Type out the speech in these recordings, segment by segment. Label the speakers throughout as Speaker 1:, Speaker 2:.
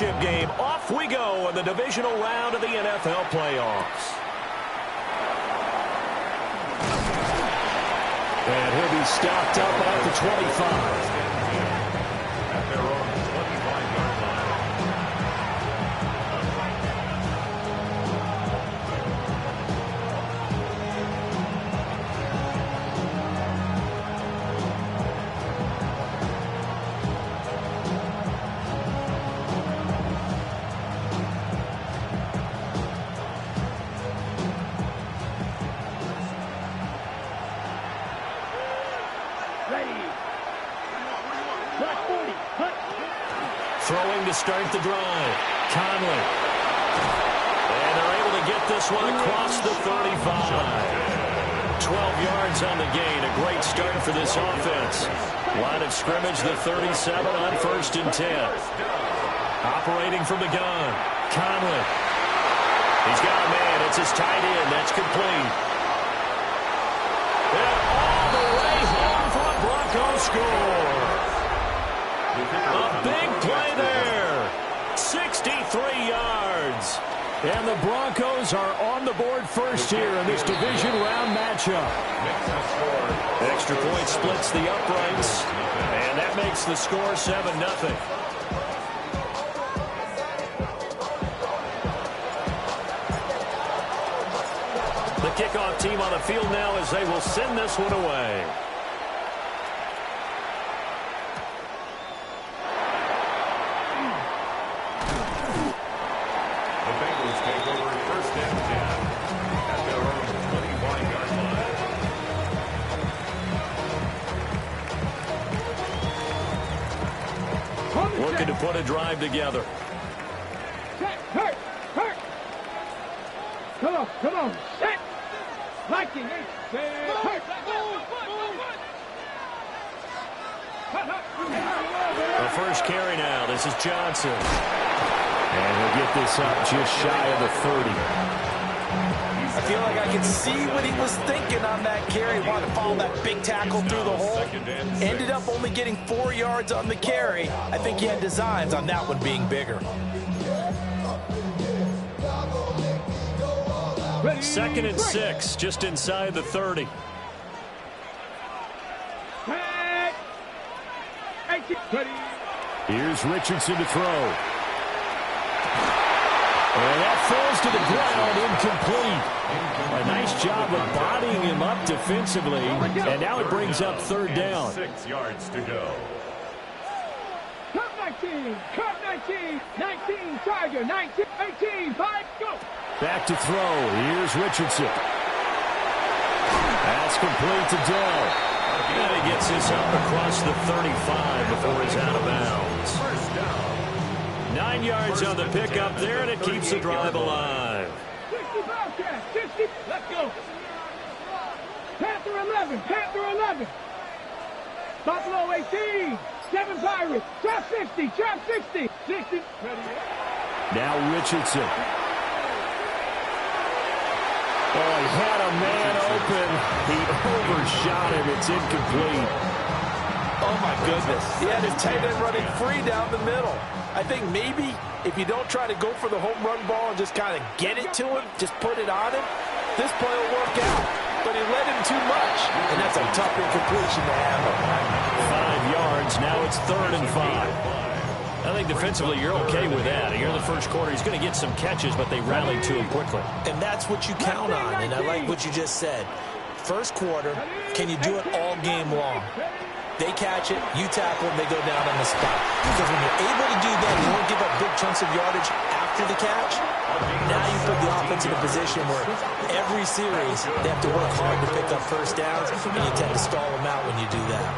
Speaker 1: championship game. Off we go in the divisional round of the NFL playoffs. And he'll be stopped up at the 25.
Speaker 2: At their own 25-yard line.
Speaker 1: Throwing to start the drive. Conley. And they're able to get this one across the 35. 12 yards on the gain. A great start for this offense. Line of scrimmage, the 37 on 1st and 10. Operating from the gun. Conley. He's got a man. It's his tight end. That's complete. And all the way home for a Broncos score. A big play there. 63 yards. And the Broncos are on the board first here in this division round matchup. Extra point splits the uprights. And that makes the score 7-0. The kickoff team on the field now as they will send this one away. Looking to put a drive together.
Speaker 3: Hurt. Come on. Set. Liking it. Hurt.
Speaker 1: The first carry now. This is Johnson. And he'll get this up just shy of the 30.
Speaker 4: I feel like I can see what he was thinking on that carry. Wanted to follow that big tackle through the hole. Ended up only getting 4 yards on the carry. I think he had designs on that one being bigger.
Speaker 1: 2nd and 6, just inside the 30. Here's Richardson to throw. And that falls to the ground, incomplete. A nice job of bodying him up defensively. And now it brings up 3rd down.
Speaker 2: 6 yards to go.
Speaker 3: Cut 19, 19, Tiger, 19, 18, 5, go.
Speaker 1: Back to throw. Here's Richardson. That's complete to Dell. And he gets this up across the 35 before he's out of bounds. 9 yards on the pickup there, and it keeps the drive alive.
Speaker 3: 60 Bobcats, 60, let's go. Panther 11. Buffalo 18, 7 Pirates, trap 60. 60.
Speaker 1: Now Richardson. Oh, he had a man open. He overshot him. It's incomplete.
Speaker 4: Oh, my goodness. He had his tight end running free down the middle. I think maybe if you don't try to go for the home run ball and just kind of get it to him, just put it on him, this play will work out. But he led him too much, and that's a tough incompletion to handle.
Speaker 1: 5 yards. Now it's 3rd and 5. I think defensively you're okay with that. Here in the first quarter, he's going to get some catches, but they rallied to him quickly.
Speaker 4: And that's what you count on, and I like what you just said. First quarter, can you do it all game long? They catch it, you tackle them, they go down on the spot. Because when you're able to do that, you won't give up big chunks of yardage after the catch. Now you put the offense in a position where every series they have to work hard to pick up first downs, and you tend to stall them out when you do that.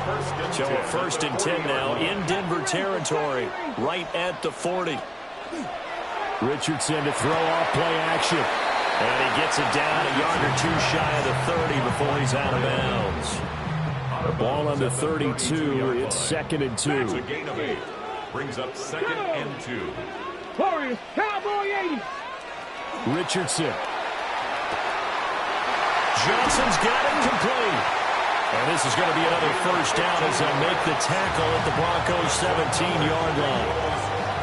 Speaker 1: So a 1st and 10 now in Denver territory, right at the 40. Richardson to throw off play action. And he gets it down a yard or two shy of the 30 before he's out of bounds. The ball on the 32. It's 2nd and 2.
Speaker 2: That's a gain of 8. Brings up 2nd and 2.
Speaker 3: Warriors, Cowboy 80.
Speaker 1: Richardson. Johnson's got it complete. And this is going to be another first down as they'll make the tackle at the Broncos' 17-yard line.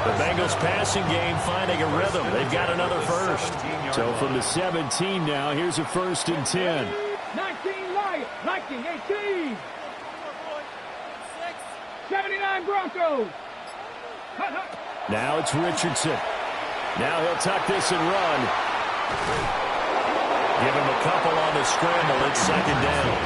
Speaker 1: The Bengals passing game finding a rhythm. They've got another first.
Speaker 5: So from the 17 now, here's a 1st and 10.
Speaker 3: 19 Lions, 18. 79 Broncos.
Speaker 5: Now it's Richardson. Now he'll tuck this and run.
Speaker 1: Give him a couple on the scramble. It's 2nd down.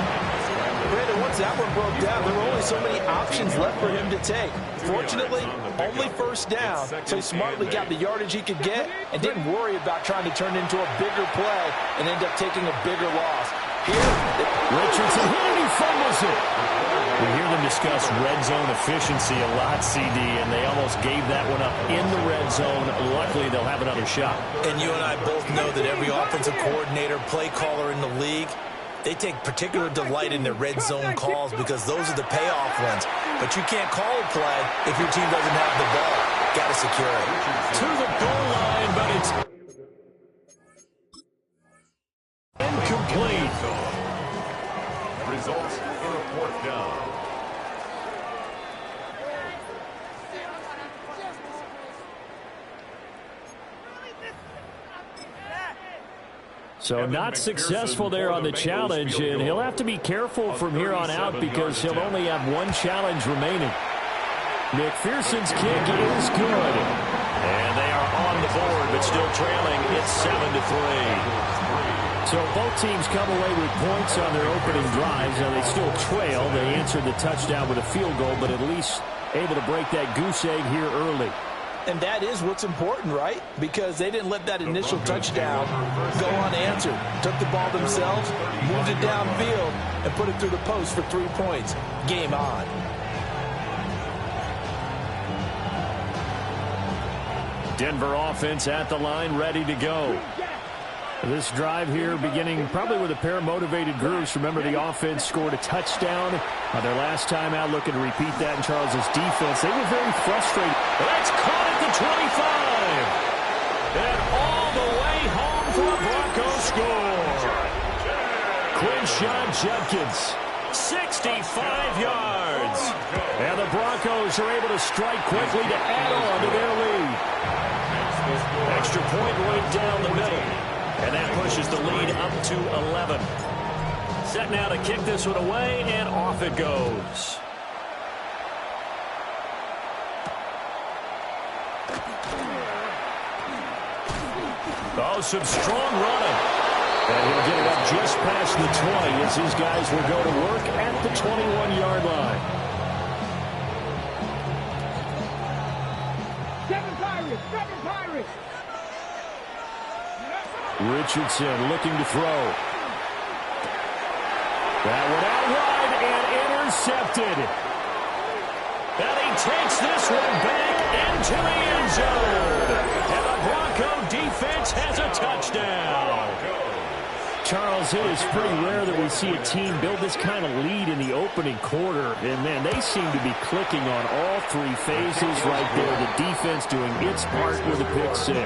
Speaker 4: Brandon, once that one broke down, there were only so many options left for him to take. Fortunately, only 1st down, so he smartly got the yardage he could get and didn't worry about trying to turn into a bigger play and end up taking a bigger loss. Here,
Speaker 5: Richardson hit and he fumbles it.
Speaker 1: We hear them discuss red zone efficiency a lot, CD, and they almost gave that one up in the red zone. Luckily, they'll have another shot.
Speaker 4: And you and I both know that every offensive coordinator, play caller in the league, they take particular delight in their red zone calls because those are the payoff ones. But you can't call a play if your team doesn't have the ball. Got to secure it.
Speaker 1: To the goal line, but it's incomplete.
Speaker 2: Results in a 4th down.
Speaker 5: So not successful there on the challenge, and he'll have to be careful from here on out because he'll only have one challenge remaining. McPherson's kick is good.
Speaker 1: And they are on the board, but still trailing. It's 7-3.
Speaker 5: So both teams come away with points on their opening drives. Now they still trail. They answered the touchdown with a field goal, but at least able to break that goose egg here early.
Speaker 4: And that is what's important, right? Because they didn't let that initial touchdown go unanswered. Took the ball themselves, moved it downfield, and put it through the post for 3 points. Game on.
Speaker 5: Denver offense at the line, ready to go. This drive here beginning probably with a pair of motivated groups. Remember, the offense scored a touchdown on their last time out, looking to repeat that in Charles's defense. They were very frustrated.
Speaker 1: That's caught at the 25. And all the way home for a Broncos score.
Speaker 5: Quinshawn Judkins,
Speaker 1: 65 yards.
Speaker 5: and the Broncos are able to strike quickly to add on to their lead.
Speaker 1: Extra point right down the middle. And that pushes the lead up to 11. Set now to kick this one away, and off it goes. Oh, some strong running. And he'll get it up just past the 20 as his guys will go to work at the 21-yard line.
Speaker 3: Seven Pirates.
Speaker 5: Richardson looking to throw. That one out wide and intercepted.
Speaker 1: And he takes this one back into the end zone. And the Bronco defense has a touchdown.
Speaker 5: Charles, it is pretty rare that we see a team build this kind of lead in the opening quarter. And, man, they seem to be clicking on all 3 phases right there. The defense doing its part with a pick 6.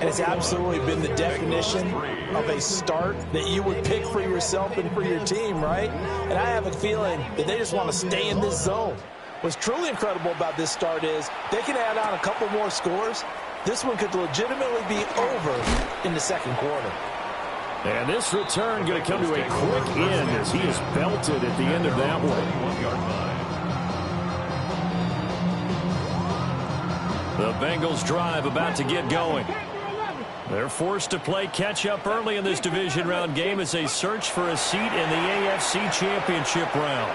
Speaker 4: And it's absolutely been the definition of a start that you would pick for yourself and for your team, right? And I have a feeling that they just want to stay in this zone. What's truly incredible about this start is they can add on a couple more scores. This one could legitimately be over in the second quarter.
Speaker 5: And this return going to come to a quick end as he is belted at the end of that one.
Speaker 1: The Bengals drive about to get going. They're forced to play catch-up early in this division round game as they search for a seat in the AFC Championship round.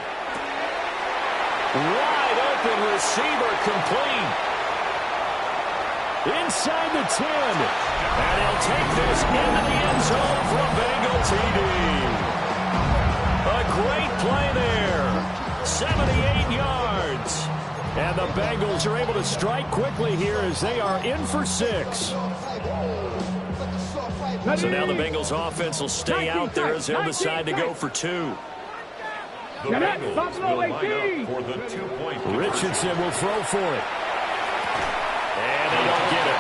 Speaker 1: Wide open receiver complete.
Speaker 5: Inside the 10.
Speaker 1: And he'll take this into the end zone for a Bengal TD. A great play there. 78 yards.
Speaker 5: And the Bengals are able to strike quickly here as they are in for 6.
Speaker 1: So now the Bengals offense will stay out there as they'll decide to go for 2.
Speaker 2: The Bengals will line up for the 2-point.
Speaker 5: Richardson will throw for it.
Speaker 1: And they don't get it.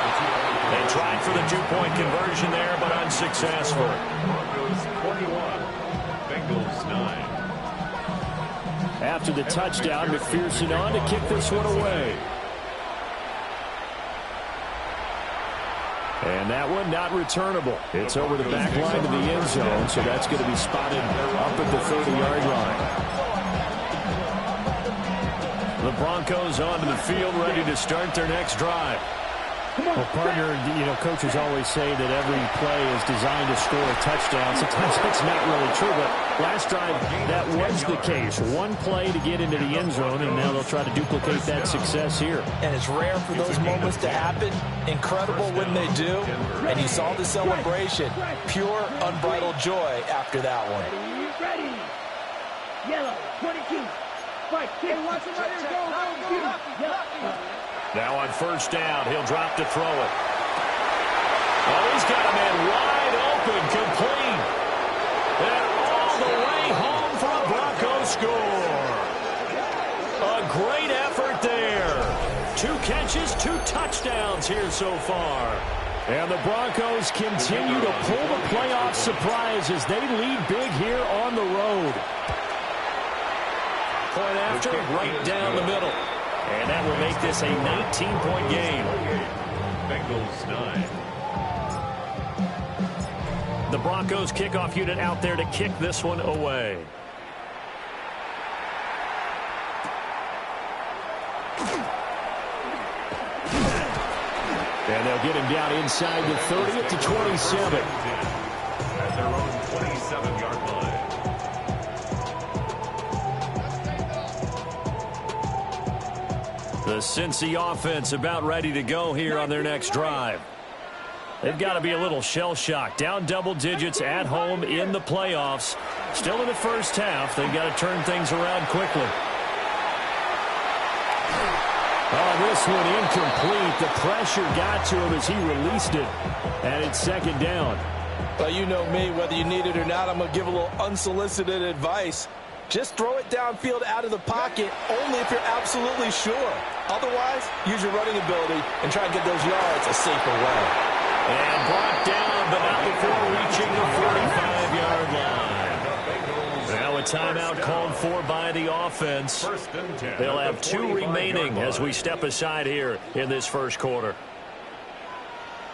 Speaker 1: They tried for the 2-point conversion there, but unsuccessful.
Speaker 2: Broncos 21, Bengals 9.
Speaker 5: After the touchdown, McPherson on to kick this one away. And that one not returnable. It's over the back line to the end zone, so that's going to be spotted up at the 30-yard line. The Broncos onto the field, ready to start their next drive.
Speaker 3: Well,
Speaker 5: partner, coaches always say that every play is designed to score a touchdown. Sometimes that's not really true, but last drive, that was the case. One play to get into the end zone, and now they'll try to duplicate that success here.
Speaker 4: And it's rare for those moments to happen. Incredible when they do. And you saw the celebration. Pure, unbridled joy after that one.
Speaker 3: Ready. Yellow, 22. Fight. Hey, watch him right here. Go.
Speaker 1: Now on first down, he'll drop to throw it. Oh, he's got a man wide open, complete. And all the way home for a Broncos score. A great effort there. 2 catches, 2 touchdowns here so far.
Speaker 5: And the Broncos continue to pull the playoff surprise as they lead big here on the road.
Speaker 1: Point after, right down the middle. And that will make this a 19-point game.
Speaker 2: Bengals 9.
Speaker 1: The Broncos kickoff unit out there to kick this one away.
Speaker 5: And they'll get him down inside the 30 at the 27.
Speaker 2: At their own 27-yard line.
Speaker 1: The Cincy offense about ready to go here on their next drive. They've got to be a little shell-shocked. Down double digits at home in the playoffs. Still in the first half. They've got to turn things around quickly.
Speaker 5: Oh, this one incomplete. The pressure got to him as he released it. And it's second down.
Speaker 4: Well, you know me, whether you need it or not, I'm going to give a little unsolicited advice. Just throw it downfield out of the pocket only if you're absolutely sure. Otherwise, use your running ability and try and get those yards a safer way.
Speaker 1: And brought down, but not before reaching the 45-yard line. Now a timeout called for by the offense. They'll have 2 remaining as we step aside here in this first quarter.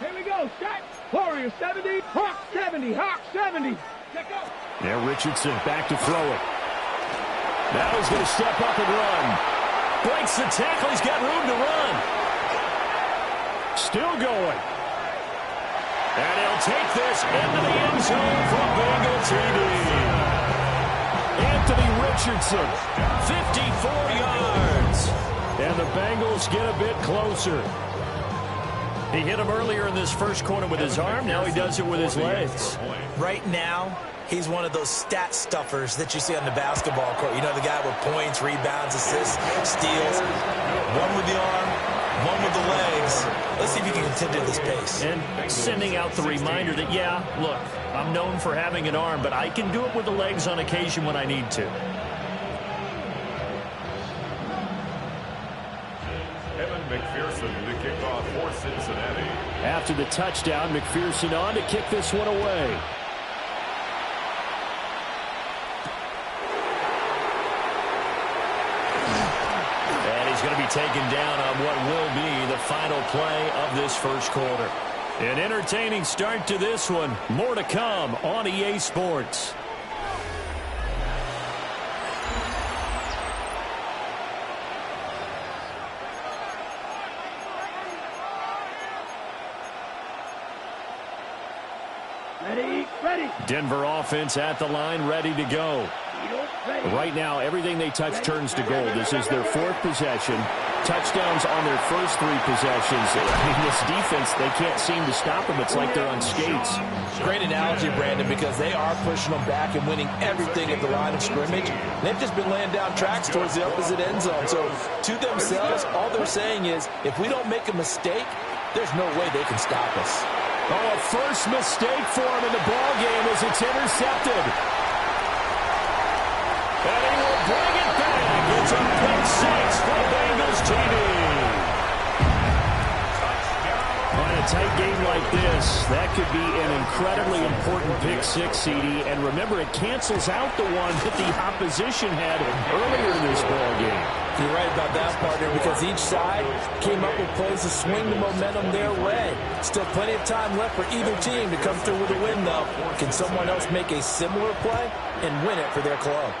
Speaker 3: Here we go. Start. Warrior 70. Hawk 70. Hawk 70. Check out.
Speaker 5: Now Richardson back to throw it. Now he's going to step up and run.
Speaker 1: Breaks the tackle. He's got room to run.
Speaker 5: Still going.
Speaker 1: And he'll take this into the end zone for a Bengal TD.
Speaker 5: Anthony Richardson, 54 yards. And the Bengals get a bit closer.
Speaker 1: He hit him earlier in this first quarter with his arm. Now he does it with his legs.
Speaker 4: Right now, he's one of those stat stuffers that you see on the basketball court. You know, the guy with points, rebounds, assists, steals. One with the arm, one with the legs. Let's see if he can continue this pace.
Speaker 1: And sending out the reminder that, yeah, look, I'm known for having an arm, but I can do it with the legs on occasion when I need to.
Speaker 2: McPherson to kick off for Cincinnati.
Speaker 5: After the touchdown, McPherson on to kick this one away.
Speaker 1: And he's going to be taken down on what will be the final play of this first quarter. An entertaining start to this one. More to come on EA Sports.
Speaker 3: Ready.
Speaker 5: Denver offense at the line, ready to go. Right now, everything they touch turns to gold. This is their 4th possession. Touchdowns on their first 3 possessions. I mean, this defense, they can't seem to stop them. It's like they're on skates.
Speaker 4: Great analogy, Brandon, because they are pushing them back and winning everything at the line of scrimmage. They've just been laying down tracks towards the opposite end zone. So, to themselves, all they're saying is, if we don't make a mistake, there's no way they can stop us.
Speaker 5: Oh, a first mistake for him in the ballgame as it's intercepted.
Speaker 1: And he will bring it back. It's a pick 6 for the Bengals TD.
Speaker 5: On a tight game like this, that could be an incredibly important pick 6, CD. And remember, it cancels out the one that the opposition had earlier in this ballgame.
Speaker 4: You're right about that, partner, because each side came up with plays to swing the momentum their way. Still plenty of time left for either team to come through with a win, though. Can someone else make a similar play and win it for their club?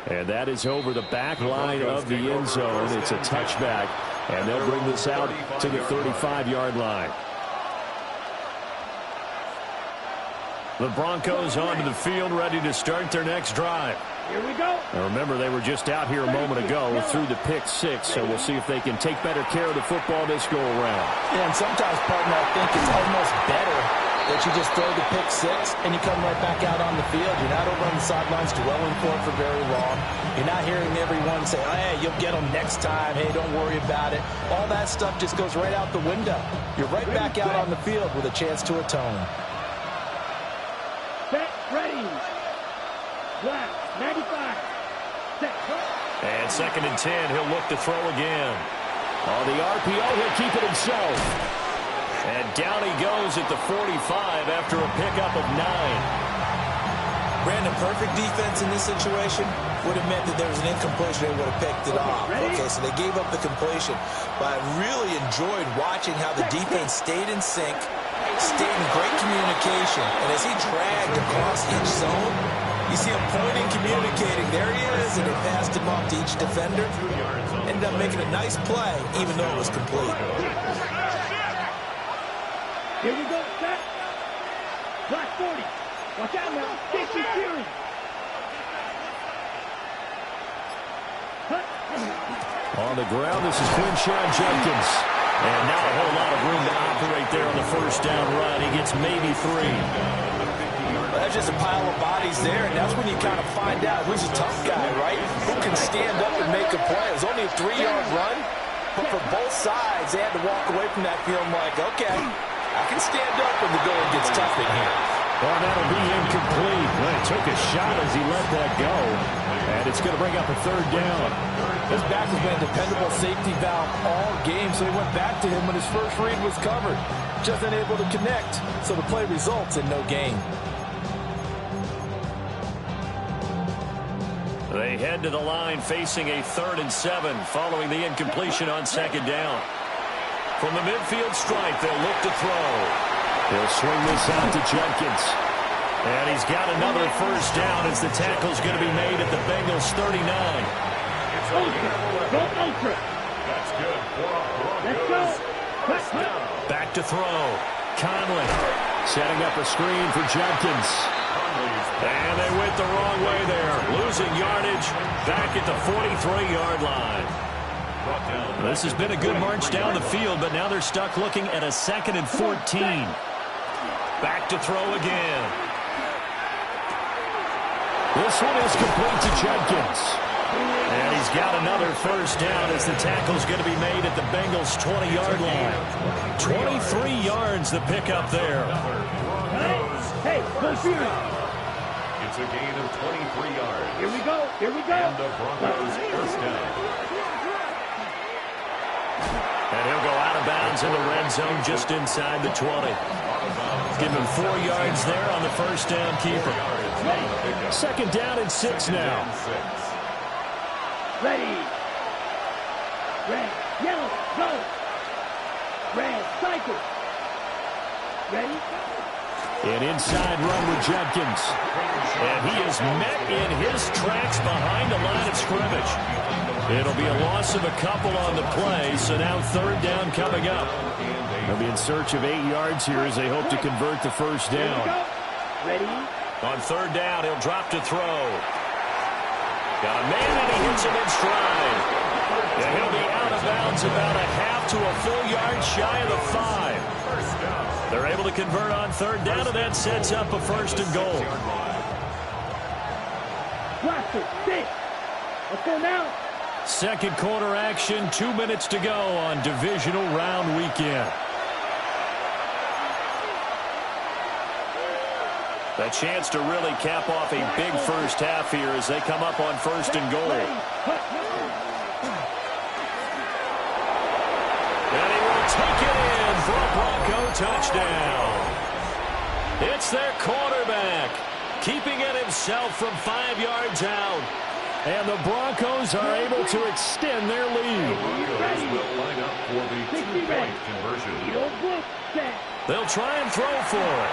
Speaker 5: And that is over the back line of the end zone. It's a touchback, and they'll bring this out to the 35-yard line. The Broncos onto the field, ready to start their next drive.
Speaker 3: Here we go.
Speaker 5: Now remember, they were just out here a moment ago through the pick six, so we'll see if they can take better care of the football this go-around.
Speaker 4: Yeah, and sometimes, partner, I think it's almost better that you just throw the pick six and you come right back out on the field. You're not over on the sidelines dwelling for it for very long. You're not hearing everyone say, oh, hey, you'll get them next time. Hey, don't worry about it. All that stuff just goes right out the window. You're right back out on the field with a chance to atone.
Speaker 3: Set, ready. Black, 95. Set.
Speaker 5: And 2nd and 10, he'll look to throw again. On the RPO, he'll keep it himself. And down he goes at the 45 after a pickup of 9.
Speaker 4: Brandon, perfect defense in this situation would have meant that there was an incompletion. They would have picked it off. Okay, so they gave up the completion. But I really enjoyed watching how the defense stayed in sync, stayed in great communication. And as he dragged across each zone, you see him pointing, communicating. There he is, and they passed him off to each defender. Ended up making a nice play, even though it was complete.
Speaker 3: Here we go, set. Black 40. Watch out now. Get your fury.
Speaker 5: On the ground, this is Quinshawn Jenkins. And not a whole lot of room to operate there on the first down run. He gets maybe 3.
Speaker 4: Well, that's just a pile of bodies there, and that's when you kind of find out who's a tough guy, right? Who can stand up and make a play. It was only a 3-yard run, but for both sides, they had to walk away from that feeling like, okay, I can stand up when the going gets tough in here.
Speaker 5: Well, that'll be incomplete. Well, he took a shot as he let that go. And it's going to bring up a 3rd down.
Speaker 4: His back has been a dependable safety valve all game, so he went back to him when his first read was covered. Just unable to connect, so the play results in no gain.
Speaker 5: They head to the line facing a 3rd and 7 following the incompletion on 2nd down. From the midfield stripe, they'll look to throw. He'll swing this out to Jenkins. And he's got another first down as the tackle's going to be made at the Bengals 39.
Speaker 3: Ultra. Go ultra.
Speaker 2: That's good.
Speaker 3: Let's go.
Speaker 5: Back to throw. Conley setting up a screen for Jenkins. And they went the wrong way there. Losing yardage back at the 43-yard line. This has been a good march down the field, but now they're stuck looking at a 2nd and 14. Back to throw again. This one is complete to Jenkins. And he's got another first down as the tackle's going to be made at the Bengals' 20-yard line. 23 yards the pickup there.
Speaker 3: Hey, go Fury.
Speaker 2: It's a gain of 23 yards.
Speaker 3: Here we go. Here we go.
Speaker 2: And the Broncos first down.
Speaker 5: And he'll go out of bounds in the red zone just inside the 20. Give him 4 yards there on the first down keeper. 2nd down and 6 now.
Speaker 3: Ready. Red, yellow, go. Red, cycle. Ready?
Speaker 5: An inside run with Jenkins. And he is met in his tracks behind the line of scrimmage. It'll be a loss of a couple on the play, so now 3rd down coming up. They'll be in search of 8 yards here as they hope to convert the first down.
Speaker 3: Ready?
Speaker 5: On 3rd down, he'll drop to throw. Got a man, and he hits him in stride. And he'll be out of bounds about a half to a full yard shy of the 5. They're able to convert on 3rd down, and that sets up a 1st and goal.
Speaker 3: Blaster, 6. Let's go now.
Speaker 5: 2nd quarter action, 2 minutes to go on divisional round weekend. A chance to really cap off a big first half here as they come up on 1st and goal. And he will take it in for a Bronco touchdown. It's their quarterback, keeping it himself from 5 yards out. And the Broncos are able to extend their lead.
Speaker 2: Broncos will line up for the two-point conversion.
Speaker 1: They'll try and throw for it.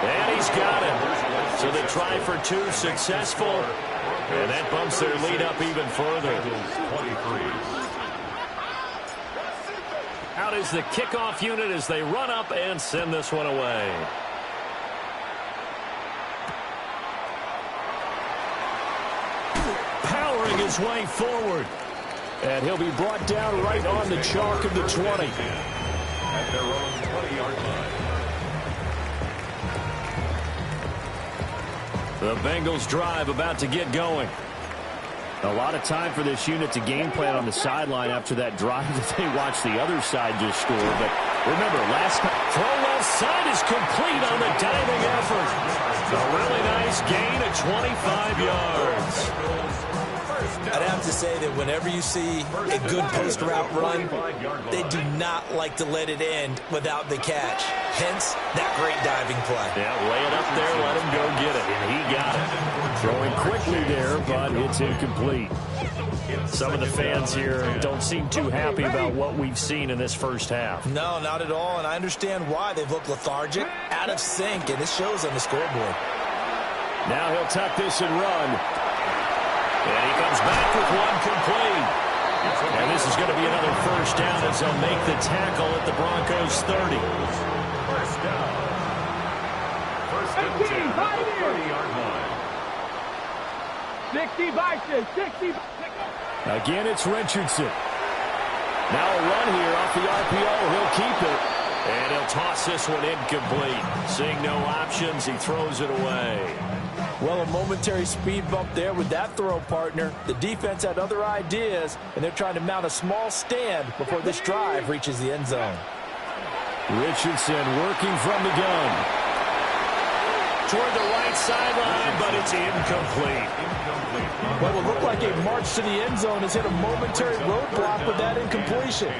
Speaker 1: And he's got it. So the try for two successful. And that bumps their lead up even further.
Speaker 2: 23.
Speaker 1: Out is the kickoff unit as they run up and send this one away. Powering his way forward.
Speaker 5: And he'll be brought down right on the chalk of the 20.
Speaker 2: At their own 20-yard line.
Speaker 1: The Bengals drive about to get going.
Speaker 5: A lot of time for this unit to game plan on the sideline after that drive that they watched the other side just score. But remember, last time,
Speaker 1: throw left side is complete on the diving effort. A really nice gain of 25 yards.
Speaker 4: I'd have to say that whenever you see a good post route run, they do not like to let it end without the catch. Hence, that great diving play.
Speaker 1: Yeah, lay it up there, let him go get it. And he got it.
Speaker 5: throwing quickly there, but it's incomplete.
Speaker 1: Some of the fans here don't seem too happy about what we've seen in this first half.
Speaker 4: No, not at all, and I understand why. They've looked lethargic, out of sync, and this shows on the scoreboard.
Speaker 5: Now he'll tuck this and run.
Speaker 1: And he comes back with one complete. And this is going to be another first down as they'll make the tackle at the Broncos 30.
Speaker 2: First down. First and 10 at the 30-yard line.
Speaker 3: 60.
Speaker 5: Again, it's Richardson. Now a run here off the RPO. He'll keep it.
Speaker 1: And he'll toss this one incomplete. Seeing no options, he throws it away.
Speaker 4: Well, a momentary speed bump there with that throw, partner. The defense had other ideas, and they're trying to mount a small stand before this drive reaches the end zone.
Speaker 5: Richardson working from the gun.
Speaker 1: Toward the right sideline, but it's incomplete.
Speaker 4: What will look like a march to the end zone has hit a momentary roadblock with that incompletion.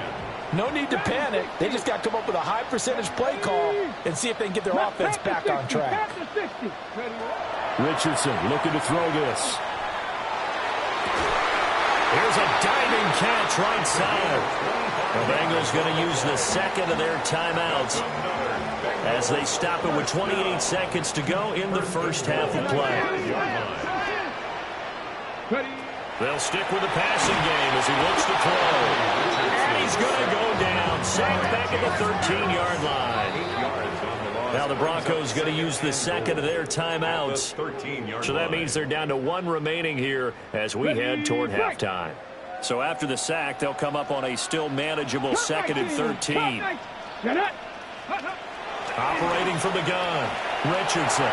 Speaker 4: No need to panic. They just got to come up with a high percentage play call and see if they can get their offense back on track.
Speaker 5: Richardson looking to throw this.
Speaker 1: Here's a diving catch right side. The Bengals going to use the second of their timeouts as they stop it with 28 seconds to go in the first half of play. They'll stick with the passing game as he looks to throw. And he's going to go down. Sacked back at the 13-yard line. Now the Broncos going to use the second of their timeouts. So that means they're down to one remaining here as we head toward halftime. So after the sack, they'll come up on a still manageable 2nd and 13. Operating from the gun, Richardson.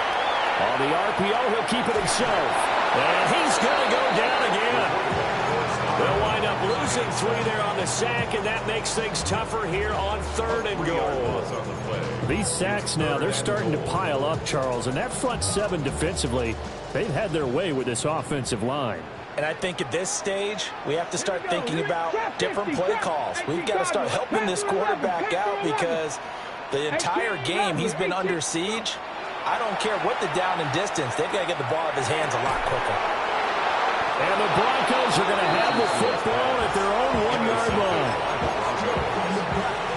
Speaker 5: On the RPO, he'll keep it himself.
Speaker 1: And he's going to go down again. They'll wind up losing 3 there on the sack, and that makes things tougher here on 3rd and goal.
Speaker 5: These sacks now, they're starting to pile up, Charles. And that front 7 defensively, they've had their way with this offensive line.
Speaker 4: And I think at this stage, we have to start thinking about different play calls. We've got to start helping this quarterback out because the entire game he's been under siege. I don't care what the down and distance. They've got to get the ball out of his hands a lot quicker.
Speaker 5: And the Broncos are going to have the football at their own 1-yard line.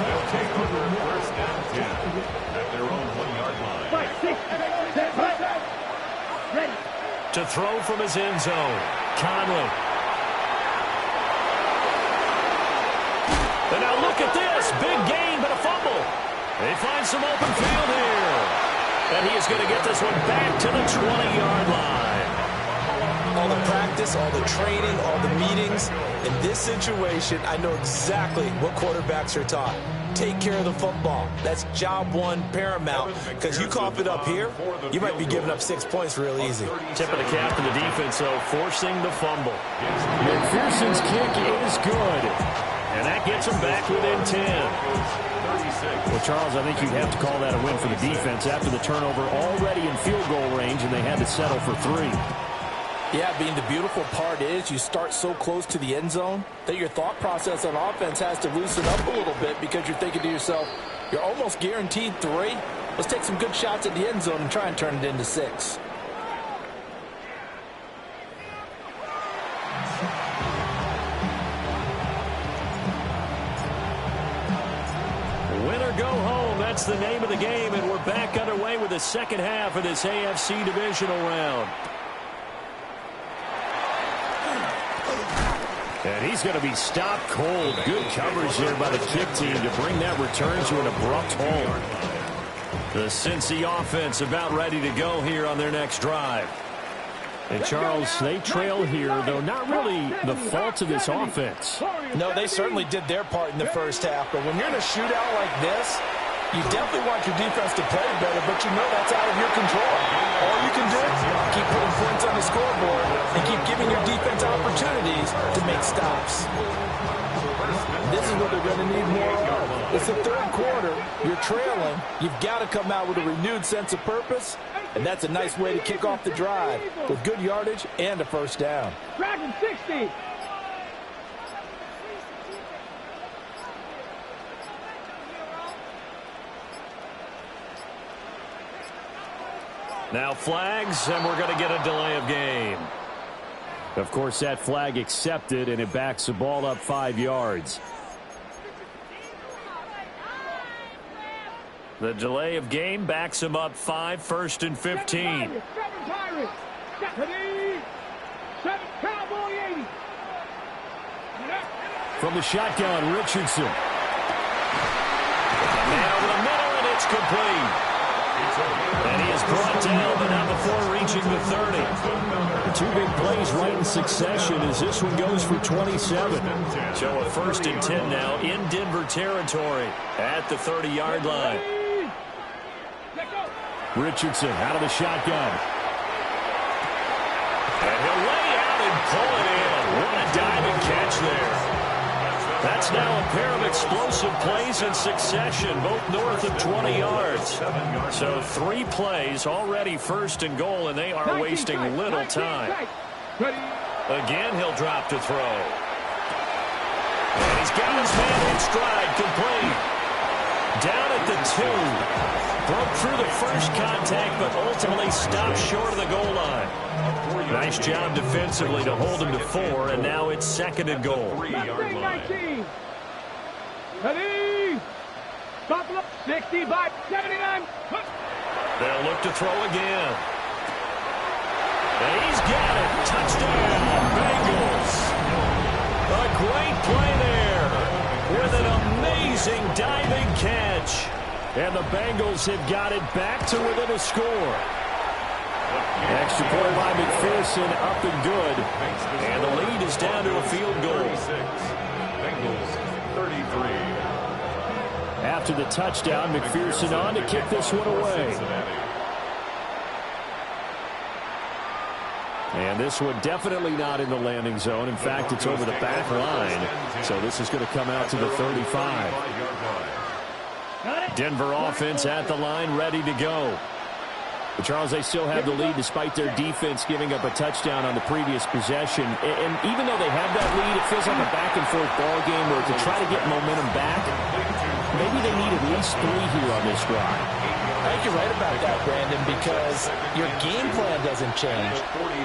Speaker 2: They'll take over first down 10 at their own 1-yard line.
Speaker 1: To throw from his end zone, Conley. And now look at this. Big gain, but a fumble. They find some open field here. And he is going to get this one back to the 20-yard line.
Speaker 4: All the practice, all the training, all the meetings. In this situation, I know exactly what quarterbacks are taught. Take care of the football. That's job one paramount. Because you cough it up here, you might be giving up 6 points real easy.
Speaker 1: Tip of the cap to the defense, though, forcing the fumble.
Speaker 5: McPherson's kick is good.
Speaker 1: And that gets him back within 10.
Speaker 5: Well, Charles, I think you'd have to call that a win for the defense after the turnover already in field goal range, and they had to settle for 3.
Speaker 4: Yeah, being the beautiful part is you start so close to the end zone that your thought process on offense has to loosen up a little bit because you're thinking to yourself, you're almost guaranteed 3. Let's take some good shots at the end zone and try and turn it into 6.
Speaker 1: Win or go home, that's the name of the game, and we're back underway with the second half of this AFC divisional round. And he's going to be stopped cold. Good coverage there by the kick team to bring that return to an abrupt halt. The Cincy offense about ready to go here on their next drive. And, Charles, they trail here, though not really the fault of this offense.
Speaker 4: No, they certainly did their part in the first half. But when you're in a shootout like this, you definitely want your defense to play better, but you know that's out of your control. All you can do is keep putting points on the scoreboard and keep giving your defense opportunities to make stops. This is what they're going to need more of. It's the third quarter. You're trailing. You've got to come out with a renewed sense of purpose, and that's a nice way to kick off the drive with good yardage and a first down.
Speaker 3: Dragon 60.
Speaker 1: Now flags, and we're going to get a delay of game.
Speaker 5: Of course, that flag accepted, and it backs the ball up 5 yards.
Speaker 1: The delay of game backs him up 5, 1st and 15.
Speaker 5: From the shotgun, Richardson.
Speaker 1: Man over the middle, and it's complete. And he is brought down, but not before reaching the 30.
Speaker 5: Two big plays right in succession as this one goes for 27.
Speaker 1: So a 1st and 10 now in Denver territory at the 30-yard line.
Speaker 5: Richardson out of the shotgun.
Speaker 1: And he'll lay out and pull it in. What a diving catch there. That's now a pair of explosive plays in succession, both north of 20 yards. So 3 plays, already 1st and goal, and they are wasting little time. Again, he'll drop to throw. And he's got his man in stride, complete. Down at the 2. Broke through the first contact, but ultimately stopped short of the goal line. Nice job defensively to hold him to 4, and now it's 2nd and goal.
Speaker 3: 3-yard line. Ready? Buffalo 60 by 79.
Speaker 1: They'll look to throw again. And he's got it. Touchdown, Bengals. A great play there with an amazing diving catch.
Speaker 5: And the Bengals have got it back to within a score. Extra point by McPherson, up and good.
Speaker 1: And the lead is down to a field goal.
Speaker 2: Bengals 33.
Speaker 5: After the touchdown, McPherson on to kick this one away. And this one definitely not in the landing zone. In fact, it's over the back line. So this is going to come out to the 35.
Speaker 1: Denver offense at the line, ready to go.
Speaker 5: But Charles, they still have the lead despite their defense giving up a touchdown on the previous possession. And even though they have that lead, it feels like a back-and-forth ball game where to try to get momentum back, maybe they need at least 3 here on this drive.
Speaker 4: I think you're right about that, Brandon, because your game plan doesn't change.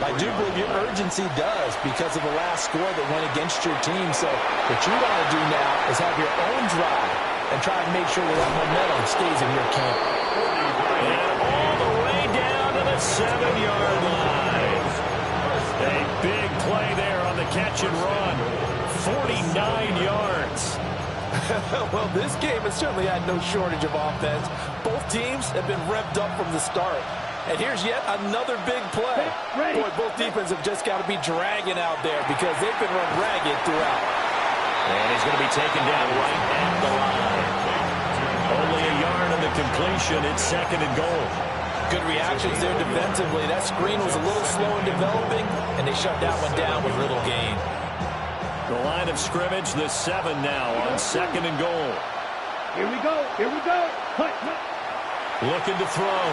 Speaker 4: I do believe your urgency does because of the last score that went against your team. So what you want to do now is have your own drive and try to make sure that momentum stays in your camp.
Speaker 1: And all the way down to the 7-yard line. A big play there on the catch and run. 49 yards.
Speaker 4: Well, this game has certainly had no shortage of offense. Both teams have been revved up from the start. And here's yet another big play. Boy, both defenses have just got to be dragging out there because they've been run ragged throughout.
Speaker 1: And he's going to be taken down right at the line. Only a yard on the completion. It's 2nd and goal.
Speaker 4: Good reactions there defensively. That screen was a little slow in developing, and they shut that one down with little gain.
Speaker 1: The line of scrimmage, the 7 now on 2nd and goal.
Speaker 3: Here we go. Here we go.
Speaker 1: Looking to throw.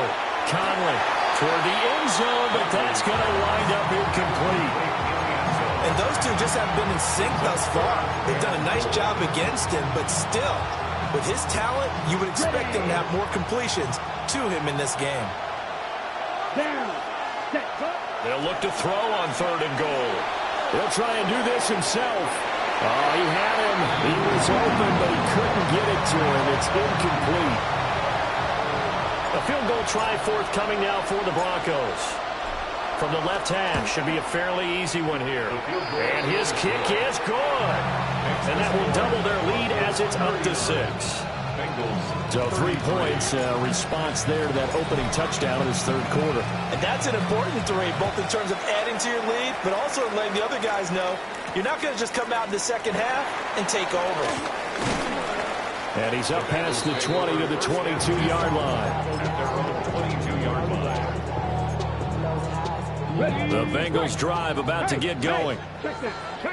Speaker 1: Conley toward the end zone, but that's going to wind up incomplete.
Speaker 4: And those two just haven't been in sync thus far. They've done a nice job against him, but still, with his talent, you would expect him to have more completions to him in this game.
Speaker 3: Down. Set.
Speaker 1: They'll look to throw on 3rd and goal.
Speaker 5: He'll try and do this himself. Oh, he had him. He was open, but he couldn't get it to him. It's incomplete. A field goal try forthcoming now for the Broncos. From the left half, should be a fairly easy one here. And his kick is good. And that will double their lead as it's up to 6. So 3 points, response there to that opening touchdown in his third quarter.
Speaker 4: And that's an important 3, both in terms of adding to your lead, but also letting the other guys know you're not going to just come out in the second half and take over.
Speaker 5: And he's up past the 20 to the 22-yard line. The Bengals drive about to get going.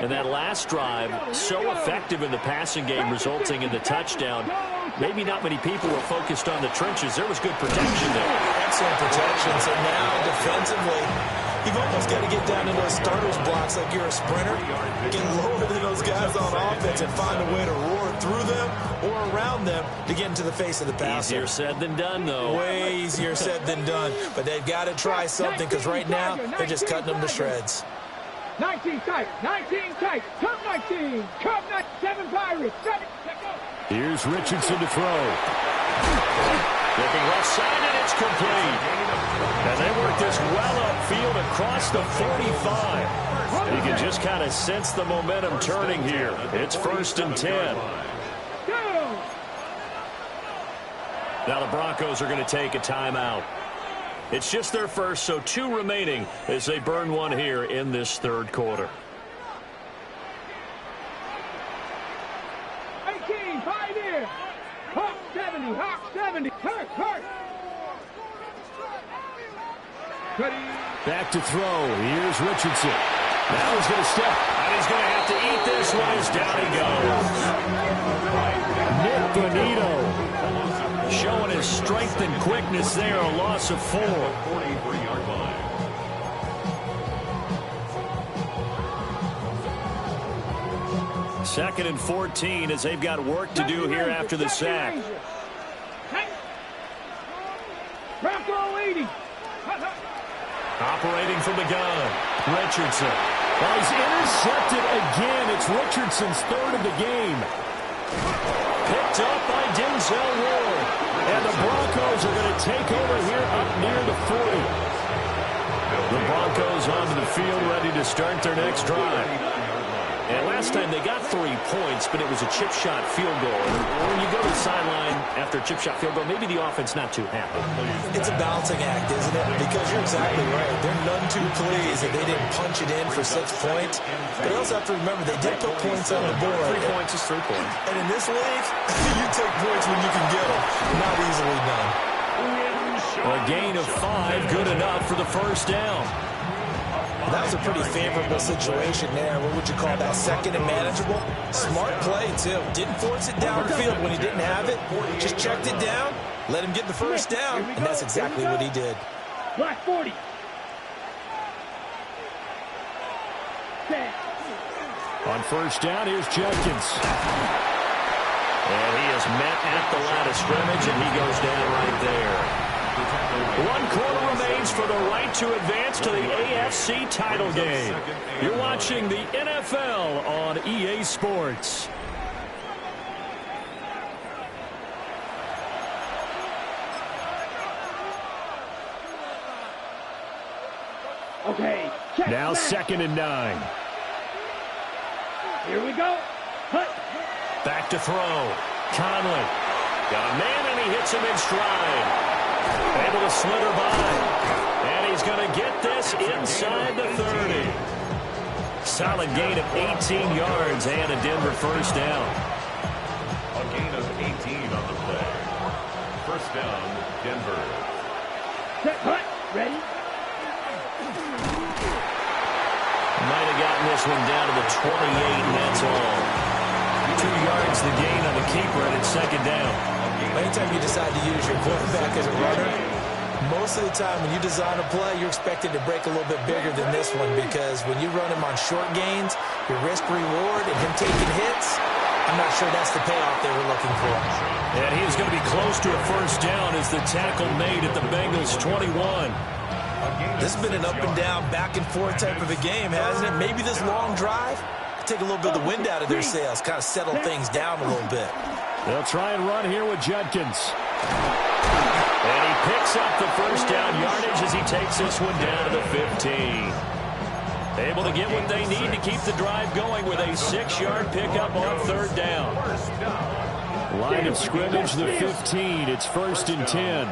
Speaker 5: And that last drive, so effective in the passing game, resulting in the touchdown. Maybe not many people were focused on the trenches. There was good protection there.
Speaker 4: Excellent protection. So now, defensively, you've almost got to get down into those starters blocks like you're a sprinter. Get lower than those guys on offense and find a way to roar through them or around them to get into the face of the passer.
Speaker 1: Easier said than done, though.
Speaker 4: Way easier said than done. But they've got to try something because right now they're just cutting them to shreds.
Speaker 3: 19 tight, 19 tight, come 19, come 7 Pirates, 7, let's go.
Speaker 5: Here's Richardson to throw.
Speaker 1: Looking left side, and it's complete. And they work this well upfield across the 45. You can just kind of sense the momentum turning here. It's 1st and 10. Now the Broncos are going to take a timeout. It's just their first, so 2 remaining as they burn one here in this third quarter.
Speaker 3: 18, 5 here. Hawk 70, hurt.
Speaker 5: Back to throw. Here's Richardson. Now he's going to step.
Speaker 1: And he's going to have to eat this one as down he goes.
Speaker 5: Nick Bonito.
Speaker 1: Showing his strength and quickness there, a loss of 4.
Speaker 2: 43-yard line.
Speaker 1: Second and 14 as they've got work to do here after the sack.
Speaker 3: Bronco 80.
Speaker 1: Operating from the gun, Richardson.
Speaker 5: Well, he's intercepted again. It's Richardson's 3rd of the game.
Speaker 1: Picked up by Denzel Ward.
Speaker 5: And the Broncos are going to take over here up near the 40.
Speaker 1: The Broncos onto the field ready to start their next drive. And last time they got 3 points, but it was a chip shot field goal. When you go to the sideline after a chip shot field goal, maybe the offense not too happy.
Speaker 4: It's a balancing act, isn't it? Because you're exactly right. They're none too pleased that they didn't punch it in for 6 points. But you also have to remember they did put points on the board.
Speaker 1: 3 points is 3 points.
Speaker 4: And in this league, you take points when you can get them. Not easily done.
Speaker 1: A gain of 5, good enough for the first down.
Speaker 4: That was a pretty favorable situation there. What would you call that? Second and manageable? Smart play, too. Didn't force it downfield when he didn't have it. Just checked it down, let him get the first down, and that's exactly what he did.
Speaker 3: Black 40.
Speaker 5: On first down, here's Jenkins.
Speaker 1: And he is met at the line of scrimmage, and he goes down right there. 1 quarter remains for the right to advance to the AFC title game. You're watching the NFL on EA Sports.
Speaker 3: Okay.
Speaker 5: Now 2nd and 9.
Speaker 3: Here we go. Hut.
Speaker 1: Back to throw. Conley. Got a man, and he hits him in stride. Able to slither by. And he's going to get this inside the 30. Solid gain of 18 yards and a Denver first down.
Speaker 2: A gain of 18 on the play. First down, Denver.
Speaker 3: Set, hut. Ready?
Speaker 1: Might have gotten this one down to the 28, and that's all. 2 yards the gain on the keeper, and it's 2nd down.
Speaker 4: Anytime you decide to use your quarterback as a runner, most of the time when you design a play, you're expected to break a little bit bigger than this one because when you run him on short gains, your risk-reward and him taking hits, I'm not sure that's the payoff they were looking for.
Speaker 1: And he is going to be close to a first down as the tackle made at the Bengals' 21.
Speaker 4: This has been an up-and-down, back-and-forth type of a game, hasn't it? Maybe this long drive take a little bit of the wind out of their sails, kind of settle things down a little bit.
Speaker 5: They'll try and run here with Judkins. And he picks up the first down yardage as he takes this one down to the 15. Able to get what they need to keep the drive going with a 6-yard pickup on third down. Line of scrimmage, the 15. It's 1st and 10.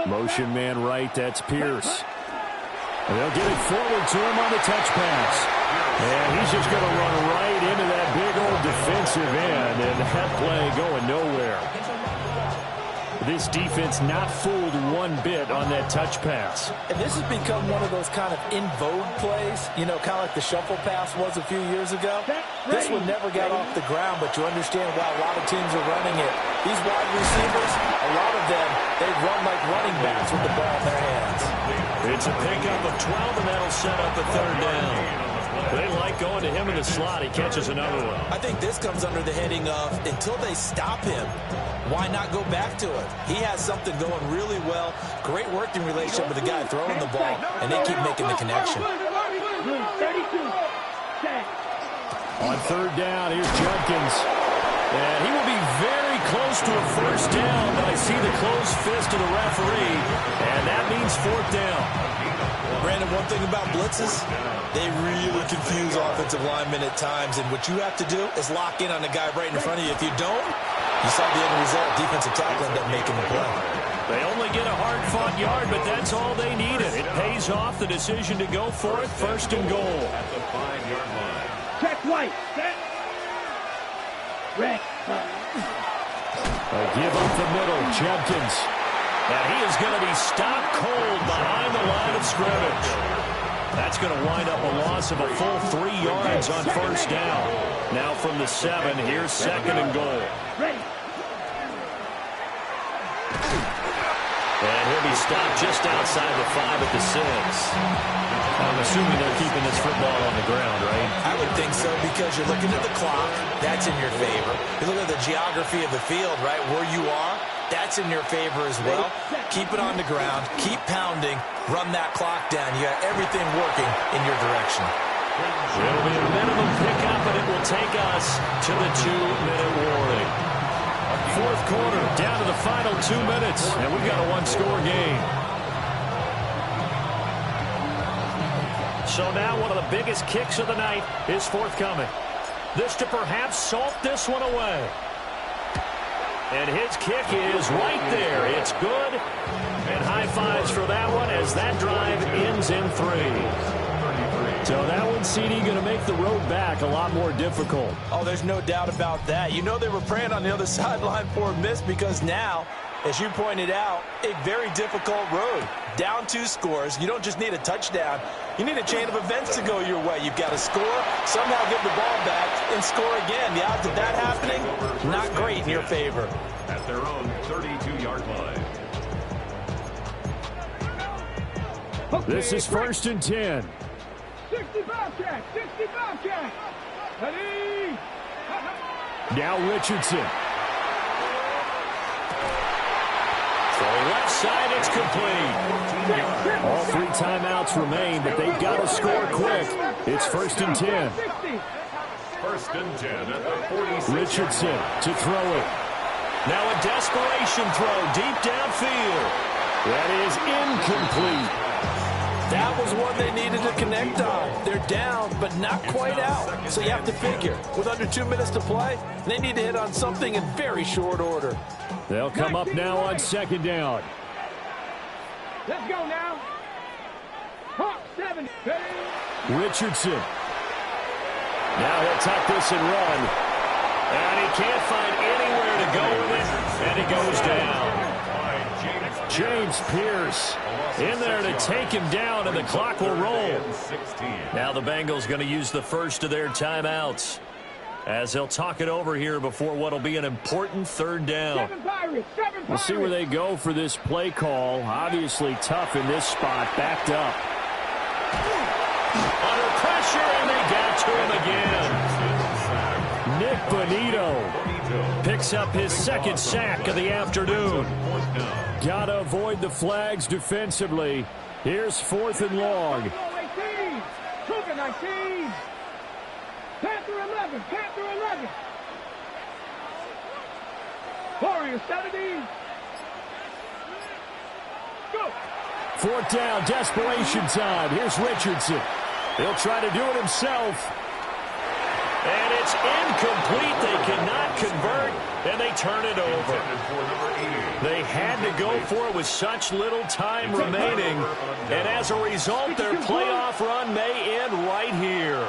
Speaker 5: Motion man right, that's Pierce. And they'll get it forward to him on the touch pass. And he's just going to run right into that big old defensive end, and that play going nowhere. This defense not fooled one bit on that touch pass.
Speaker 4: And this has become one of those kind of in vogue plays, you know, kind of like the shuffle pass was a few years ago. This one never got off the ground, but you understand why a lot of teams are running it. These wide receivers, a lot of them, they run like running backs with the ball in their hands.
Speaker 1: It's a pickup of 12, and that'll set up a third down. They like going to him in the slot. He catches another one.
Speaker 4: I think this comes under the heading of, until they stop him, why not go back to it? He has something going really well. Great working relationship with the guy throwing the ball, and they keep making the connection.
Speaker 5: On third down, here's Judkins. And he will be very close to a first down, but I see the closed fist of the referee, and that means 4th down.
Speaker 4: Brandon, one thing about blitzes, they really confuse offensive linemen at times, and what you have to do is lock in on the guy right in front of you. If you don't, you saw the end result. Defensive tackle ended up making the play.
Speaker 5: They only get a hard-fought yard, but that's all they needed. It pays off the decision to go for it, 1st and goal.
Speaker 2: At the 5-yard line.
Speaker 3: Check white. Set. Red.
Speaker 5: A give up the middle, Judkins. And he is going to be stopped cold behind the line of scrimmage. That's going to wind up a loss of a full 3 yards on first down. Now from the 7, here's 2nd and goal. And he'll be stopped just outside the 5 at the 6. I'm assuming they're keeping this football on the ground, right?
Speaker 4: I would think so, because you're looking at the clock. That's in your favor. You look at the geography of the field, right, where you are. That's in your favor as well. Keep it on the ground. Keep pounding. Run that clock down. You got everything working in your direction.
Speaker 1: It'll be a minimum pickup, and it will take us to the 2-minute warning.
Speaker 5: 4th quarter, down to the final 2 minutes, and we've got a 1-score game. So now one of the biggest kicks of the night is forthcoming. This to perhaps salt this one away. And his kick is right there. It's good. And high fives for that one as that drive ends in 3. So that one, CD, going to make the road back a lot more difficult.
Speaker 4: Oh, there's no doubt about that. You know they were praying on the other sideline for a miss, because now, as you pointed out, a very difficult road. Down 2 scores. You don't just need a touchdown. You need a chain of events to go your way. You've got to score, somehow give the ball back, and score again. The odds of that happening, not great in your favor.
Speaker 2: At their own 32-yard line.
Speaker 5: This is 1st and 10.
Speaker 3: 65 check. 65 check. Ready.
Speaker 5: Now Richardson.
Speaker 1: Throwing left side, it's complete.
Speaker 5: All 3 timeouts remain, but they've got to score quick. It's 1st and 10.
Speaker 2: 1st and 10 at the 46.
Speaker 5: Richardson to throw it.
Speaker 1: Now a desperation throw deep downfield.
Speaker 5: That is incomplete.
Speaker 4: That was one they needed to connect on. They're down, but not quite out. So you have to figure, with under 2 minutes to play, they need to hit on something in very short order.
Speaker 5: They'll come up now on 2nd down.
Speaker 3: Let's go now. Hawk 7.
Speaker 5: Richardson. Now he'll tuck this and run. And he can't find anywhere to go with it. And he goes down. James Pierce in there to take him down, and the clock will roll. Now the Bengals going to use the first of their timeouts as they'll talk it over here before what will be an important 3rd down. We'll see where they go for this play call. Obviously tough in this spot, backed up.
Speaker 1: Under pressure, and they got to him again.
Speaker 5: Nick Bonito picks up his 2nd sack of the afternoon. Got to avoid the flags defensively. Here's 4th and long.
Speaker 3: team. Panther 11. Panther 11. Warriors 70. Go.
Speaker 5: Fourth down, desperation time. Here's Richardson. He'll try to do it himself.
Speaker 1: And it's incomplete. They cannot convert, and they turn it over. They had to go for it with such little time remaining. And as a result, their playoff run may end right here.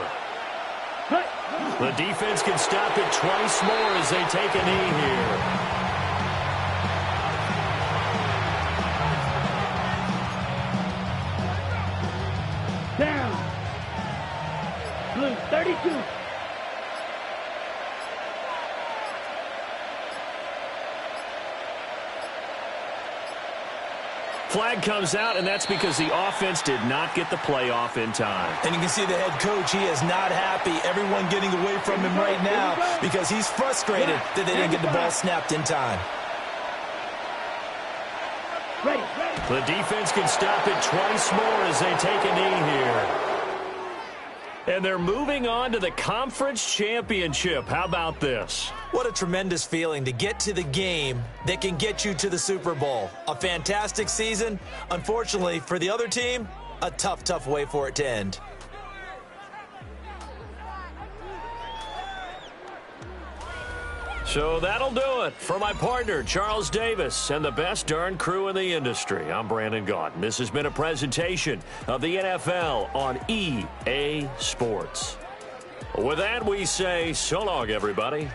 Speaker 1: The defense can stop it twice more as they take a knee here.
Speaker 3: Down. Blue 32.
Speaker 5: Flag comes out, and that's because the offense did not get the playoff in time.
Speaker 4: And you can see the head coach, he is not happy. Everyone getting away from him right now because he's frustrated that they didn't get the ball snapped in time.
Speaker 3: Ready.
Speaker 1: The defense can stop it twice more as they take a knee here. And they're moving on to the conference championship. How about this?
Speaker 4: What a tremendous feeling to get to the game that can get you to the Super Bowl. A fantastic season. Unfortunately, for the other team, a tough, tough way for it to end.
Speaker 1: So that'll do it for my partner, Charles Davis, and the best darn crew in the industry. I'm Brandon Gaudin. This has been a presentation of the NFL on EA Sports. With that, we say so long, everybody.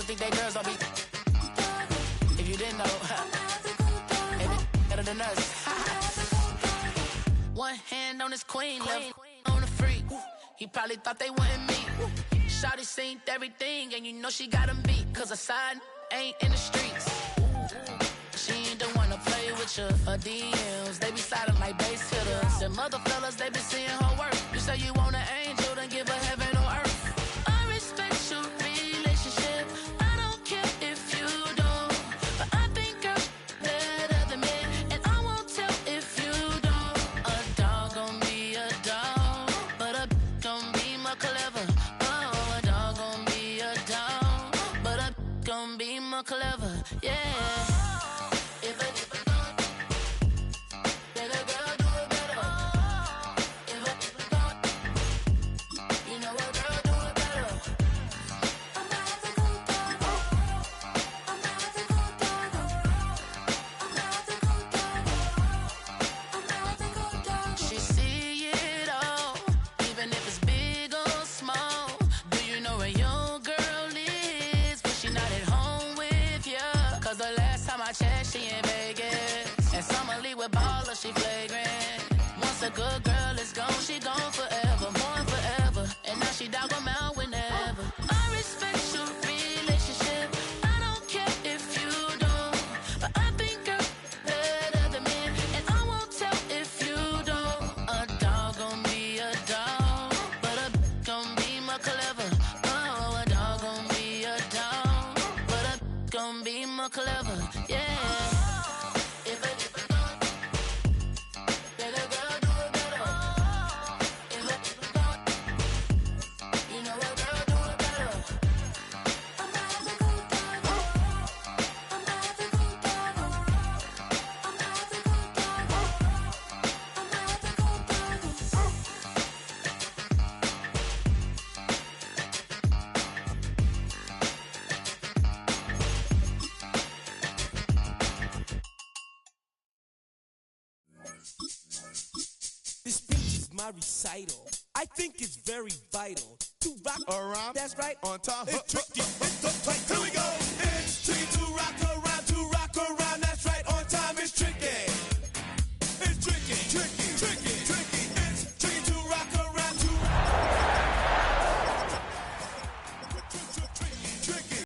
Speaker 6: Think they girls don't be. If you didn't know, they better than us. One hand on his queen, left on the freak. He probably thought they wanted me. Shawty seen everything, and you know she got him beat. Cause a side ain't in the streets. She ain't the one to play with you. Her DMs, they be sliding like base hitters. And mother fellas, they be seeing her work. You say you want an angel, then give her heaven on earth. I respect your relationship. Clever, yeah. If a girl do it better. If you know a girl do it better. I'm not the good dog. I'm not the good dog. I'm not the good dog. I'm not the good dog. She see it all, even if it's big or small. Do you know where your girl is? But she not at home. Cause the last time I checked, she in Vegas. And summer leave with baller, she flagrant. Once a good girl is gone, she gone forever, more forever. And now she dog 'em out whenever. I respect your relationship. I don't care if you don't. But I think girls better than men. And I won't tell if you don't. A dog gon' be a dog, but a gon' be more clever. Oh, a dog gon' be a dog, but a gon' be more clever, yeah. If a girl do it better. If you know a girl do it better. I'm not the good dog. I'm not the good dog. I'm not the good dog. I'm not the good dog.
Speaker 7: This speech is my recital. I think it's very vital to rock around. That's right.
Speaker 8: On top.
Speaker 7: It's tricky. It's so tight.
Speaker 8: Here we go. It's tricky to rock